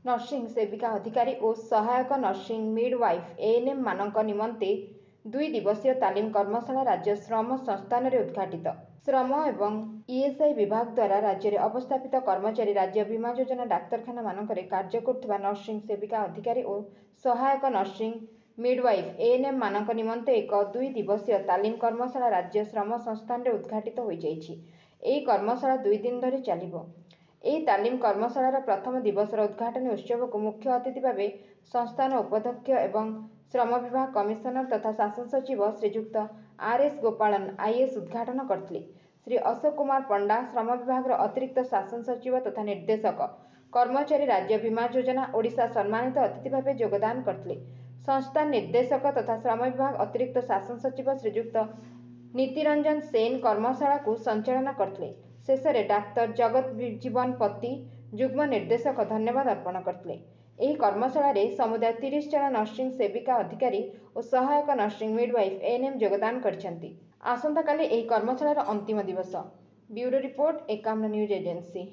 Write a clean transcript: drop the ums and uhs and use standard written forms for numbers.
Nursing सेविका अधिकारी और सहायक नर्सिंग मिडवाइफ एएनएम मानक निमंते 2 दिवसीय तालीम कर्मशाला राज्य श्रम संस्थान रे उद्घाटित। श्रम एवं ईएसआई विभाग द्वारा राज्य में अवस्थापित कर्मचारी राज्य बीमा योजना डाक्तरखाना मानक कार्य करुवा नर्सिंग सेविका अधिकारी और सहायक नर्सिंग मिडवाइफ एएनएम मानक निमंते एक 2 दिवसीय तालीम कर्मशाला राज्य श्रम संस्थान रे उद्घाटित हो जाइछि। एही कर्मशाला 2 दिन धरी चलिबो। ଏହି ତାଲିମ କର୍ମଶାଳାର ପ୍ରଥମ ଦିବସର ଉଦ୍ଘାଟନୀ ଉତ୍ସବକୁ ମୁଖ୍ୟ ଅତିଥି ଭାବେ ସଂସ୍ଥାନ ଉପାଧ୍ୟକ୍ଷ ଏବଂ ଶ୍ରମ ବିଭାଗ କମିଶନର ତଥା ଶାସନ ସଚିବ ଶ୍ରୀଯୁକ୍ତ ଆର୍ଏସ୍ ଗୋପାଳନ ଆଇଏଏସ୍ ଉଦ୍ଘାଟନ କରିଥିଲେ। ଶ୍ରୀ ଅଶୋକ କୁମାର ପଣ୍ଡା ଶ୍ରମ ବିଭାଗର ଅତିରିକ୍ତ ଶାସନ ସଚିବ ତଥା ନିର୍ଦ୍ଦେଶକ କର୍ମଚାରୀ ରାଜ୍ୟ ବୀମା ଯୋଜନା ଓଡ଼ିଶା ସମ୍ମାନିତ ଅତିଥି ଭାବେ ଯୋଗଦାନ କରିଥିଲେ। ସଂସ୍ଥା ନିର୍ଦ୍ଦେଶକ ତଥା ଶ୍ରମ ବିଭାଗ ଅତିରିକ୍ତ ଶାସନ ସଚିବ ଶ୍ରୀଯୁକ୍ତ ନୀତିରଞ୍ଜନ ସେନ କର୍ମଶାଳାକୁ ସଞ୍ଚାଳନ କରିଥିଲେ। शेषରେ डाक्तर जगत जीवन पति युग्म निर्देशक धन्यवाद अर्पण करते। ଏହି କର୍ମଶାଳାରେ ସମୁଦାୟ 30 ଜଣ ନର୍ସିଂ ସେବିକା ଅଧିकारी ଓ ସହାୟକ ନର୍ସିଂ ମିଡୱାଇଫ୍ ଏଏନ୍ଏମ୍ ଯୋଗଦାନ କରିଛନ୍ତି। ଆସନ୍ତାକାଲି ଏହି କର୍ମଶାଳାର ଅନ୍ତିମ ଦିବସ। Bureau report Ekamra news agency.